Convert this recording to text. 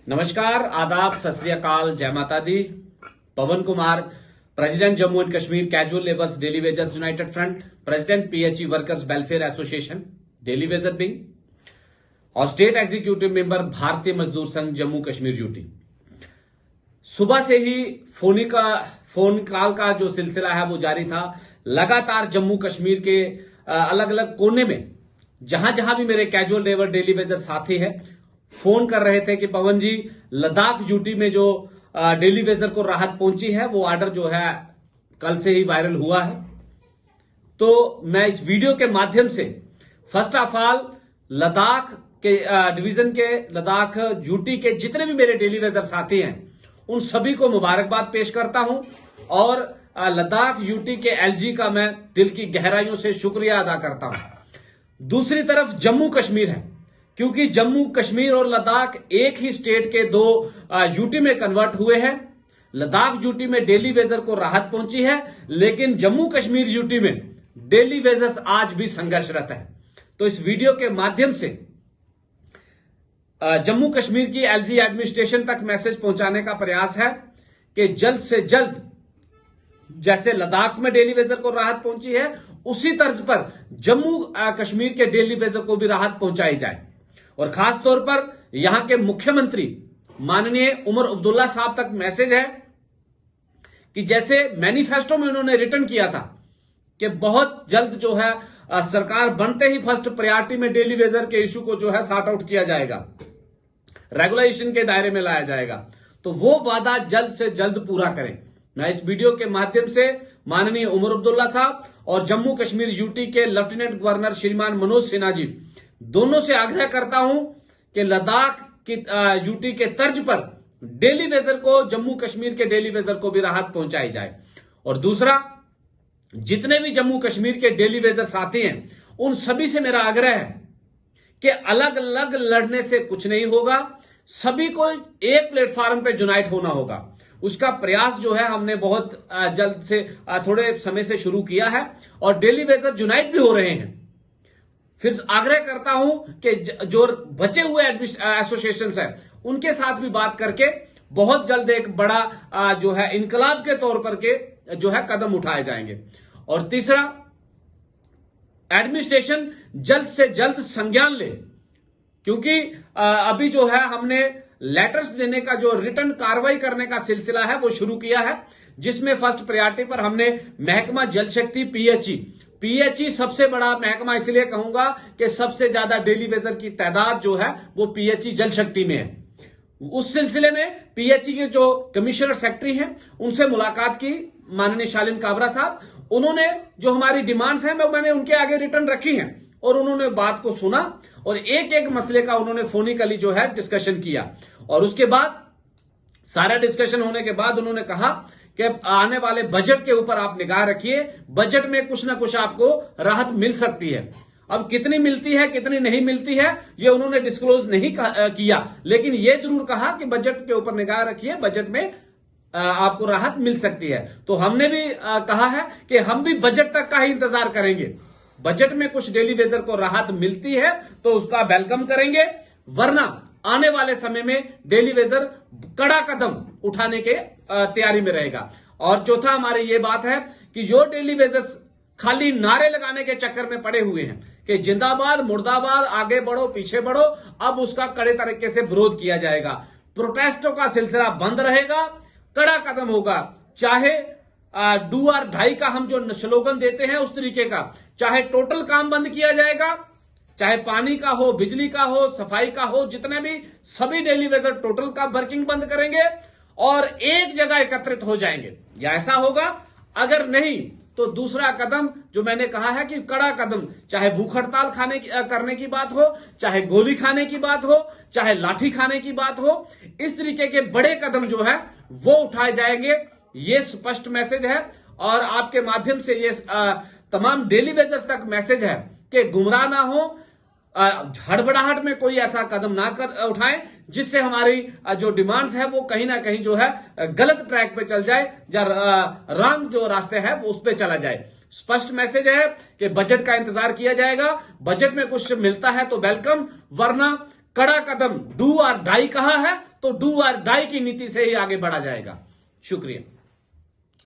नमस्कार, आदाब, सत श्री अकाल, जय माता दी। Pawan Kumar, president Jammu and Kashmir casual labours daily wagers united front, president PHE workers welfare association daily wager wing और state executive member Bharatiya Mazdoor संघ जम्मू कश्मीर यूटी। सुबह से ही फोन कॉल का जो सिलसिला है वो जारी था। लगातार जम्मू कश्मीर के अलग अलग कोने में जहां जहां भी मेरे कैजुअल लेबर डेली वेजर साथी है फोन कर रहे थे कि पवन जी, लद्दाख यूटी में जो डेली वेजर को राहत पहुंची है वो ऑर्डर जो है कल से ही वायरल हुआ है। तो मैं इस वीडियो के माध्यम से फर्स्ट ऑफ ऑल लद्दाख के डिवीजन के लद्दाख यूटी के जितने भी मेरे डेली वेजर साथी हैं उन सभी को मुबारकबाद पेश करता हूं और लद्दाख यूटी के एलजी का मैं दिल की गहराइयों से शुक्रिया अदा करता हूं। दूसरी तरफ जम्मू कश्मीर है, क्योंकि जम्मू कश्मीर और लद्दाख एक ही स्टेट के दो यूटी में कन्वर्ट हुए हैं। लद्दाख यूटी में डेली वेजर को राहत पहुंची है, लेकिन जम्मू कश्मीर यूटी में डेली वेजर्स आज भी संघर्षरत है। तो इस वीडियो के माध्यम से जम्मू कश्मीर की एलजी एडमिनिस्ट्रेशन तक मैसेज पहुंचाने का प्रयास है कि जल्द से जल्द जैसे लद्दाख में डेली वेजर को राहत पहुंची है उसी तर्ज पर जम्मू कश्मीर के डेली वेजर को भी राहत पहुंचाई जाए। और खास तौर पर यहां के मुख्यमंत्री माननीय उमर अब्दुल्ला साहब तक मैसेज है कि जैसे मैनिफेस्टो में उन्होंने रिटर्न किया था कि बहुत जल्द जो है सरकार बनते ही फर्स्ट प्रायोरिटी में डेली वेजर के इशू को जो है सॉर्ट आउट किया जाएगा, रेगुलेशन के दायरे में लाया जाएगा, तो वो वादा जल्द से जल्द पूरा करें। मैं इस वीडियो के माध्यम से माननीय उमर अब्दुल्ला साहब और जम्मू कश्मीर यूटी के लेफ्टिनेंट गवर्नर श्रीमान मनोज सिन्हा जी दोनों से आग्रह करता हूं कि लद्दाख की यूटी के तर्ज पर डेली वेजर को, जम्मू कश्मीर के डेली वेजर को भी राहत पहुंचाई जाए। और दूसरा, जितने भी जम्मू कश्मीर के डेली वेजर साथी हैं उन सभी से मेरा आग्रह है कि अलग अलग लड़ने से कुछ नहीं होगा, सभी को एक प्लेटफॉर्म पे यूनाइट होना होगा। उसका प्रयास जो है हमने बहुत जल्द से थोड़े समय से शुरू किया है और डेली वेजर यूनाइट भी हो रहे हैं। फिर आग्रह करता हूं कि जो बचे हुए एसोसिएशंस हैं उनके साथ भी बात करके बहुत जल्द एक बड़ा जो है इनकलाब के तौर पर के जो है कदम उठाए जाएंगे। और तीसरा, एडमिनिस्ट्रेशन जल्द से जल्द संज्ञान ले, क्योंकि अभी जो है हमने लेटर्स देने का जो रिटर्न कार्रवाई करने का सिलसिला है वो शुरू किया है, जिसमें फर्स्ट प्रायोरिटी पर हमने महकमा जल शक्ति पीएचई सबसे बड़ा महकमा इसलिए कहूंगा कि सबसे ज्यादा डेली वेजर की तादाद जो है वो पीएचई जल शक्ति में है। उस सिलसिले में पीएचई के जो कमिश्नर सेक्रेटरी हैं उनसे मुलाकात की माननीय शालीन काबरा साहब, उन्होंने जो हमारी डिमांड्स हैं मैंने उनके आगे रिटर्न रखी हैं और उन्होंने बात को सुना और एक एक मसले का उन्होंने फोनिकली जो है डिस्कशन किया। और उसके बाद सारा डिस्कशन होने के बाद उन्होंने कहा कि आने वाले बजट के ऊपर आप निगाह रखिए, बजट में कुछ ना कुछ आपको राहत मिल सकती है। अब कितनी मिलती है कितनी नहीं मिलती है ये उन्होंने डिस्क्लोज नहीं किया, लेकिन ये जरूर कहा कि बजट के ऊपर निगाह रखिए, बजट में आपको राहत मिल सकती है। तो हमने भी कहा है कि हम भी बजट तक का ही इंतजार करेंगे। बजट में कुछ डेली वेजर को राहत मिलती है तो उसका वेलकम करेंगे, वरना आने वाले समय में डेली वेजर कड़ा कदम उठाने के तैयारी में रहेगा। और चौथा, हमारी ये बात है कि जो डेली वेजर्स खाली नारे लगाने के चक्कर में पड़े हुए हैं कि जिंदाबाद मुर्दाबाद, आगे बढ़ो पीछे बढ़ो, अब उसका कड़े तरीके से विरोध किया जाएगा। प्रोटेस्टों का सिलसिला बंद रहेगा, कड़ा कदम होगा, चाहे डू और ढाई का हम जो स्लोगन देते हैं उस तरीके का, चाहे टोटल काम बंद किया जाएगा, चाहे पानी का हो, बिजली का हो, सफाई का हो, जितने भी सभी डेली वेजर टोटल का वर्किंग बंद करेंगे और एक जगह एकत्रित हो जाएंगे, या ऐसा होगा। अगर नहीं तो दूसरा कदम जो मैंने कहा है कि कड़ा कदम, चाहे भूख हड़ताल करने की बात हो, चाहे गोली खाने की बात हो, चाहे लाठी खाने की बात हो, इस तरीके के बड़े कदम जो है वो उठाए जाएंगे। ये स्पष्ट मैसेज है और आपके माध्यम से ये तमाम डेली वेजर्स तक मैसेज है कि गुमराह ना हो, हड़बड़ाहट में कोई ऐसा कदम ना उठाएं जिससे हमारी जो डिमांड्स है वो कहीं ना कहीं जो है गलत ट्रैक पे चल जाए, या रॉन्ग जो रास्ते हैं वो उस पे चला जाए। स्पष्ट मैसेज है कि बजट का इंतजार किया जाएगा, बजट में कुछ मिलता है तो वेलकम, वरना कड़ा कदम डू और डाई कहा है तो डू और डाई की नीति से ही आगे बढ़ा जाएगा। शुक्रिया।